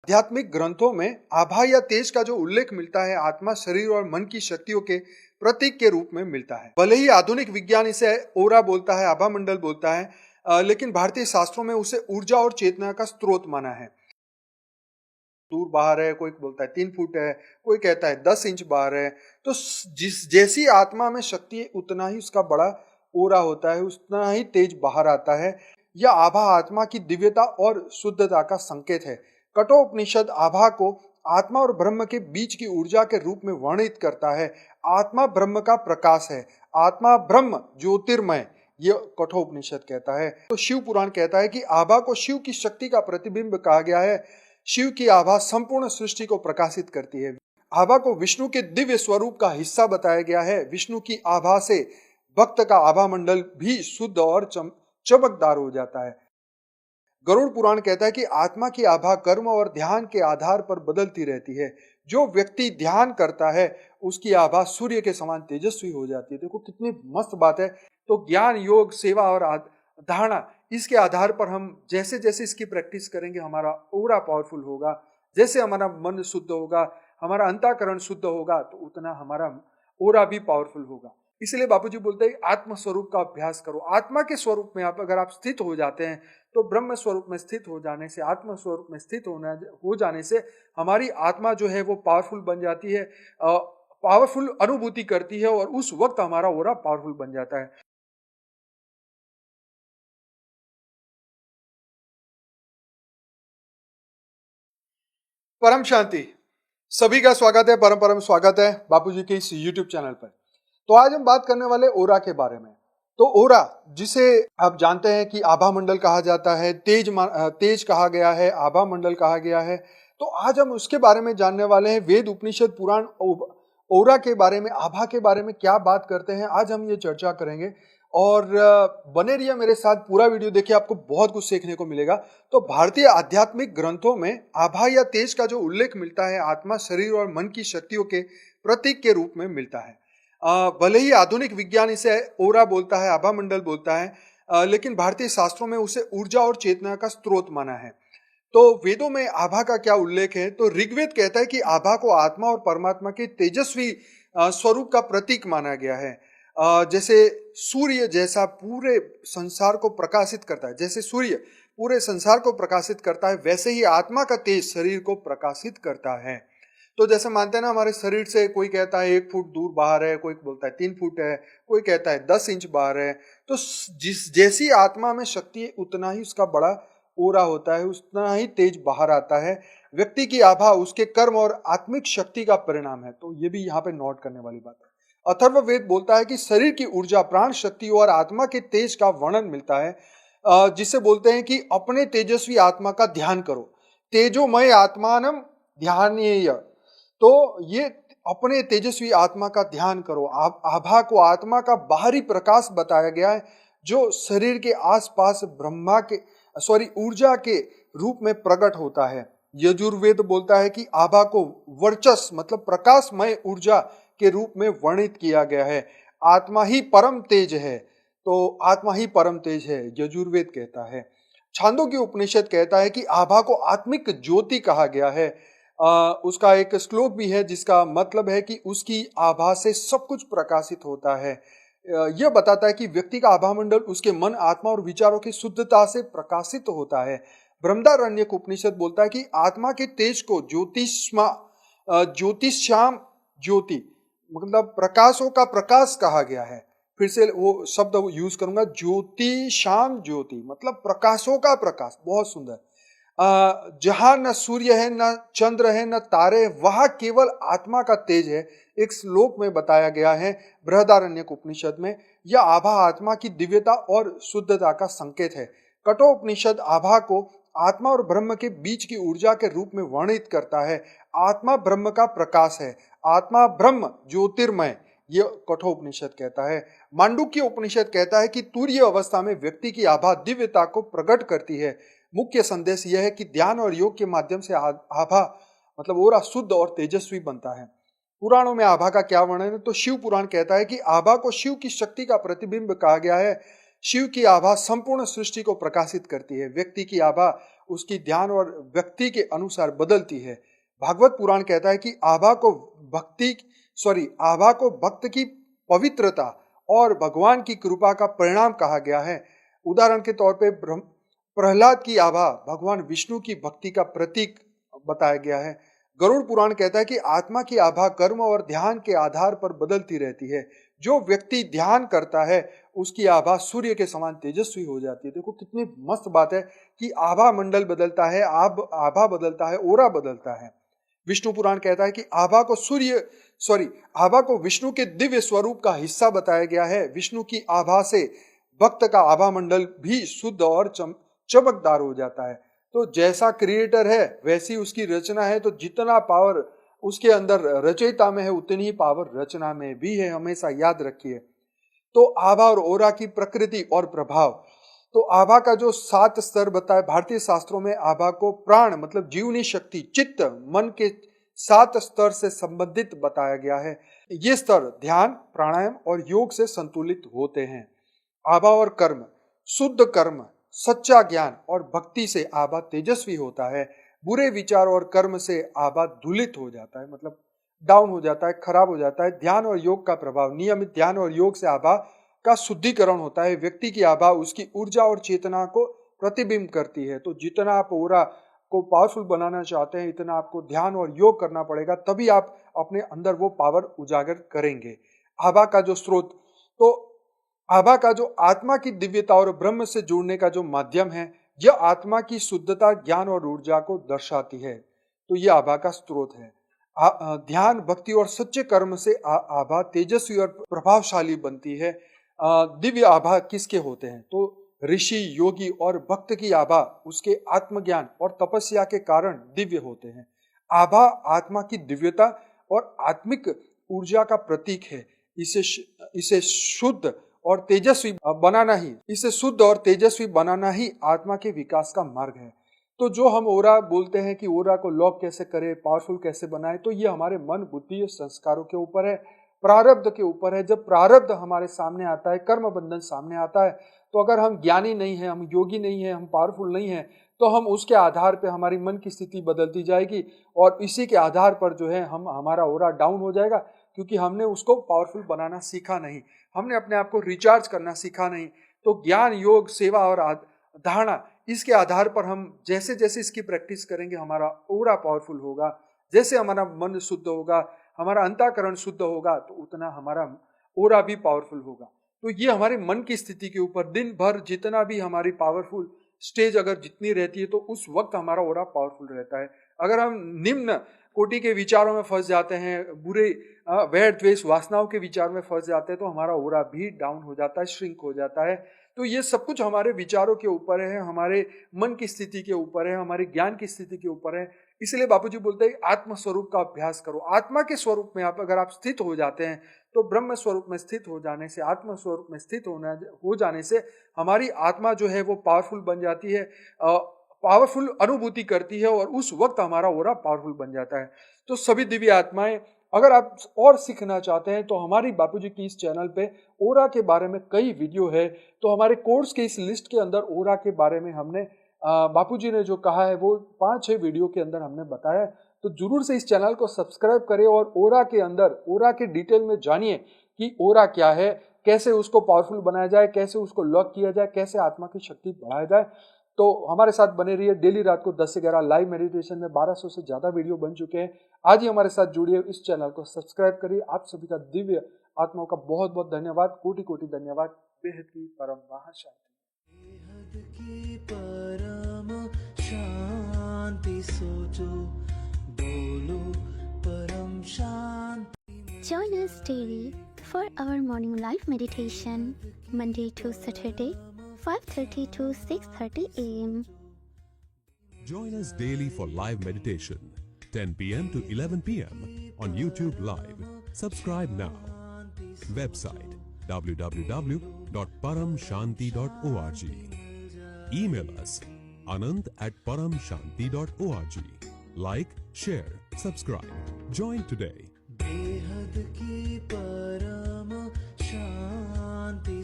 आध्यात्मिक ग्रंथों में आभा या तेज का जो उल्लेख मिलता है आत्मा, शरीर और मन की शक्तियों के प्रतीक के रूप में मिलता है। भले ही आधुनिक विज्ञान इसे ओरा बोलता है, आभा मंडल बोलता है, लेकिन भारतीय शास्त्रों में उसे ऊर्जा और चेतना का स्रोत माना है। दूर बाहर है, कोई बोलता है 3 फुट है, कोई कहता है 10 इंच बाहर है। तो जैसी आत्मा में शक्ति है उतना ही उसका बड़ा ओरा होता है, उतना ही तेज बाहर आता है। यह आभा आत्मा की दिव्यता और शुद्धता का संकेत है। कठोपनिषद आभा को आत्मा और ब्रह्म के बीच की ऊर्जा के रूप में वर्णित करता है। आत्मा ब्रह्म का प्रकाश है, आत्मा ब्रह्म ज्योतिर्मय, यह कठोपनिषद कहता है। तो शिव पुराण कहता है कि आभा को शिव की शक्ति का प्रतिबिंब कहा गया है। शिव की आभा संपूर्ण सृष्टि को प्रकाशित करती है। आभा को विष्णु के दिव्य स्वरूप का हिस्सा बताया गया है। विष्णु की आभा से भक्त का आभा मंडल भी शुद्ध और चमकदार हो जाता है। गरुड़ पुराण कहता है कि आत्मा की आभा कर्म और ध्यान के आधार पर बदलती रहती है। जो व्यक्ति ध्यान करता है उसकी आभा सूर्य के समान तेजस्वी हो जाती है। देखो कितनी मस्त बात है। तो ज्ञान, योग, सेवा और धारणा, इसके आधार पर हम जैसे जैसे इसकी प्रैक्टिस करेंगे हमारा ऑरा पावरफुल होगा। जैसे हमारा मन शुद्ध होगा, हमारा अंतःकरण शुद्ध होगा, तो उतना हमारा ऑरा भी पावरफुल होगा। इसलिए बापूजी बोलते हैं आत्म स्वरूप का अभ्यास करो। आत्मा के स्वरूप में अगर आप स्थित हो जाते हैं तो ब्रह्म स्वरूप में स्थित हो जाने से, आत्म स्वरूप में स्थित हो जाने से हमारी आत्मा जो है वो पावरफुल बन जाती है, पावरफुल अनुभूति करती है और उस वक्त हमारा ऑरा पावरफुल बन जाता है। परम शांति, सभी का स्वागत है, परम परम स्वागत है बापूजी के इस YouTube चैनल पर। तो आज हम बात करने वाले ओरा के बारे में। तो ओरा, जिसे आप जानते हैं कि आभा मंडल कहा जाता है, तेज कहा गया है, आभा मंडल कहा गया है। तो आज हम उसके बारे में जानने वाले हैं। वेद, उपनिषद, पुराण ओरा के बारे में, आभा के बारे में क्या बात करते हैं, आज हम ये चर्चा करेंगे। और बने रहिए मेरे साथ, पूरा वीडियो देखिए, आपको बहुत कुछ सीखने को मिलेगा। तो भारतीय आध्यात्मिक ग्रंथों में आभा या तेज का जो उल्लेख मिलता है आत्मा, शरीर और मन की शक्तियों के प्रतीक के रूप में मिलता है। भले ही आधुनिक विज्ञान इसे ओरा बोलता है, आभा मंडल बोलता है, लेकिन भारतीय शास्त्रों में उसे ऊर्जा और चेतना का स्रोत माना है। तो वेदों में आभा का क्या उल्लेख है? तो ऋग्वेद कहता है कि आभा को आत्मा और परमात्मा के तेजस्वी स्वरूप का प्रतीक माना गया है। जैसे सूर्य जैसा पूरे संसार को प्रकाशित करता है, जैसे सूर्य पूरे संसार को प्रकाशित करता है, वैसे ही आत्मा का तेज शरीर को प्रकाशित करता है। तो जैसे मानते हैं ना, हमारे शरीर से कोई कहता है 1 फुट दूर बाहर है, कोई बोलता है 3 फुट है, कोई कहता है 10 इंच बाहर है। तो जैसी आत्मा में शक्ति है उतना ही उसका बड़ा ओरा होता है, उतना ही तेज बाहर आता है। व्यक्ति की आभा उसके कर्म और आत्मिक शक्ति का परिणाम है। तो ये भी यहाँ पे नोट करने वाली बात है। अथर्ववेद बोलता है कि शरीर की ऊर्जा, प्राण शक्ति और आत्मा के तेज का वर्णन मिलता है, जिसे बोलते हैं कि अपने तेजस्वी आत्मा का ध्यान करो। तेजोमय आत्मानम ध्यानेय। तो ये अपने तेजस्वी आत्मा का ध्यान करो। आभा को आत्मा का बाहरी प्रकाश बताया गया है, जो शरीर के आसपास ऊर्जा के रूप में प्रकट होता है। यजुर्वेद बोलता है कि आभा को वर्चस मतलब प्रकाशमय ऊर्जा के रूप में वर्णित किया गया है। आत्मा ही परम तेज है। तो आत्मा ही परम तेज है, यजुर्वेद कहता है। छांदोग्य उपनिषद कहता है कि आभा को आत्मिक ज्योति कहा गया है। उसका एक श्लोक भी है जिसका मतलब है कि उसकी आभा से सब कुछ प्रकाशित होता है। यह बताता है कि व्यक्ति का आभा मंडल उसके मन, आत्मा और विचारों की शुद्धता से प्रकाशित होता है। बृहदारण्यक उपनिषद बोलता है कि आत्मा के तेज को ज्योतिष्याम ज्योति मतलब प्रकाशों का प्रकाश कहा गया है। फिर से वो शब्द यूज करूंगा, ज्योतिषाम ज्योति मतलब प्रकाशों का प्रकाश। बहुत सुंदर। जहां न सूर्य है, न चंद्र है, न तारे, वहां केवल आत्मा का तेज है। एक श्लोक में बताया गया है बृहदारण्यक उपनिषद में। यह आभा आत्मा की दिव्यता और शुद्धता का संकेत है। कठोपनिषद आभा को आत्मा और ब्रह्म के बीच की ऊर्जा के रूप में वर्णित करता है। आत्मा ब्रह्म का प्रकाश है, आत्मा ब्रह्म ज्योतिर्मय, यह कठोपनिषद कहता है। मांडुक्य उपनिषद कहता है कि तुरीय अवस्था में व्यक्ति की आभा दिव्यता को प्रकट करती है। मुख्य संदेश यह है कि ध्यान और योग के माध्यम से आभा मतलब ओरा शुद्ध और तेजस्वी बनता है। पुराणों में आभा का क्या वर्णन है? तो शिव पुराण कहता है कि आभा को शिव की शक्ति का प्रतिबिंब कहा गया है। शिव की आभा संपूर्ण सृष्टि को प्रकाशित करती है। व्यक्ति की आभा उसकी ध्यान और व्यक्ति के अनुसार बदलती है। भागवत पुराण कहता है कि आभा को भक्त की पवित्रता और भगवान की कृपा का परिणाम कहा गया है। उदाहरण के तौर पे प्रहलाद की आभा भगवान विष्णु की भक्ति का प्रतीक बताया गया है। गरुड़ पुराण कहता है कि आत्मा की आभा कर्म और ध्यान के आधार पर बदलती रहती है। जो व्यक्ति ध्यान करता है उसकी आभा सूर्य के समान तेजस्वी हो जाती है। देखो कितनी मस्त बात है कि आभा मंडल बदलता है, आभा बदलता है, ओरा बदलता है। विष्णु पुराण कहता है कि आभा को विष्णु के दिव्य स्वरूप का हिस्सा बताया गया है। विष्णु की आभा से भक्त का आभा मंडल भी शुद्ध और चमकदार हो जाता है। तो जैसा क्रिएटर है वैसी उसकी रचना है, तो जितना पावर उसके अंदर रचयिता में है उतनी ही पावर रचना में भी है, हमेशा याद रखिए। तो आभा और ओरा की प्रकृति और प्रभाव। तो आभा का जो 7 स्तर बताया भारतीय शास्त्रों में, आभा को प्राण मतलब जीवनी शक्ति, चित्त, मन के 7 स्तर से संबंधित बताया गया है। ये स्तर ध्यान, प्राणायाम और योग से संतुलित होते हैं। आभा और कर्म। शुद्ध कर्म, सच्चा ज्ञान और भक्ति से आभा तेजस्वी होता है। बुरे विचार और कर्म से आभा धूलित हो जाता है, मतलब डाउन हो जाता है, खराब हो जाता है। ध्यान और योग का प्रभाव। नियमित ध्यान और योग से आभा का शुद्धिकरण होता है। व्यक्ति की आभा उसकी ऊर्जा और चेतना को प्रतिबिंब करती है। तो जितना आप ओरा को पावरफुल बनाना चाहते हैं, इतना आपको ध्यान और योग करना पड़ेगा, तभी आप अपने अंदर वो पावर उजागर करेंगे। आभा का जो स्रोत, तो आभा का जो आत्मा की दिव्यता और ब्रह्म से जुड़ने का जो माध्यम है, यह आत्मा की शुद्धता, ज्ञान और ऊर्जा को दर्शाती है। तो यह आभा का स्रोत है। ध्यान, भक्ति और सच्चे कर्म से आभा तेजस्वी और प्रभावशाली बनती है। दिव्य आभा किसके होते हैं? तो ऋषि, योगी और भक्त की आभा उसके आत्मज्ञान और तपस्या के कारण दिव्य होते हैं। आभा आत्मा की दिव्यता और आत्मिक ऊर्जा का प्रतीक है। इसे शुद्ध और तेजस्वी बनाना ही आत्मा के विकास का मार्ग है। तो जो हम ओरा बोलते हैं कि ओरा को लॉक कैसे करें, पावरफुल कैसे बनाएं, तो ये हमारे मन, बुद्धि और संस्कारों के ऊपर है, प्रारब्ध के ऊपर है। जब प्रारब्ध हमारे सामने आता है, कर्म बंधन सामने आता है, तो अगर हम ज्ञानी नहीं है, हम योगी नहीं है, हम पावरफुल नहीं है, तो हम उसके आधार पे हमारी मन की स्थिति बदलती जाएगी और इसी के आधार पर जो है हमारा ओरा डाउन हो जाएगा, क्योंकि हमने उसको पावरफुल बनाना सीखा नहीं, हमने अपने आप को रिचार्ज करना सीखा नहीं। तो ज्ञान, योग, सेवा और धारणा, इसके आधार पर हम जैसे जैसे इसकी प्रैक्टिस करेंगे हमारा ओरा पावरफुल होगा। जैसे हमारा मन शुद्ध होगा, हमारा अंतःकरण शुद्ध होगा, तो उतना हमारा ओरा भी पावरफुल होगा। तो ये हमारे मन की स्थिति के ऊपर, दिन भर जितना भी हमारी पावरफुल स्टेज अगर जितनी रहती है, तो उस वक्त हमारा ओरा पावरफुल रहता है। अगर हम निम्न कोटि के विचारों में फंस जाते हैं, बुरे वैर द्वेष वासनाओं के विचार में फंस जाते हैं, तो हमारा ओरा भी डाउन हो जाता है, श्रिंक हो जाता है। तो ये सब कुछ हमारे विचारों के ऊपर है, हमारे मन की स्थिति के ऊपर है, हमारे ज्ञान की स्थिति के ऊपर है। इसलिए बापूजी बोलते हैं आत्म स्वरूप का अभ्यास करो। आत्मा के स्वरूप में अगर आप स्थित हो जाते हैं, तो ब्रह्म स्वरूप में स्थित हो जाने से, आत्म स्वरूप में स्थित हो जाने से हमारी आत्मा जो है वो पावरफुल बन जाती है, पावरफुल अनुभूति करती है, और उस वक्त हमारा ओरा पावरफुल बन जाता है। तो सभी दिव्य आत्माएं, अगर आप और सीखना चाहते हैं, तो हमारी बापूजी की इस चैनल पे ओरा के बारे में कई वीडियो है। तो हमारे कोर्स के इस लिस्ट के अंदर ओरा के बारे में हमने बापूजी ने जो कहा है वो 5-6 वीडियो के अंदर हमने बताया। तो जरूर से इस चैनल को सब्सक्राइब करें और ओरा के अंदर, ओरा के डिटेल में जानिए कि ओरा क्या है, कैसे उसको पावरफुल बनाया जाए, कैसे उसको लॉक किया जाए, कैसे आत्मा की शक्ति बढ़ाया जाए। तो हमारे साथ बने रहिए। डेली रात को 10 से 11 लाइव मेडिटेशन में 1200 से ज्यादा वीडियो बन चुके हैं। आज ही हमारे साथ जुड़िए, इस चैनल को सब्सक्राइब करिए। आप सभी का दिव्य आत्माओं का बहुत बहुत धन्यवाद, कोटि कोटि धन्यवाद। बेहद की परम महाशांति। सोचो, बोलो, परम शांति। Join us daily for our morning live meditation, Monday to Saturday, 5:30 to 6:30 a.m. Join us daily for live meditation, 10 p.m. to 11 p.m. on YouTube Live. Subscribe now. Website www.paramshanti.org. Email us anant@paramshanti.org. Like, share, subscribe. Join today. बेहद की परम शांति।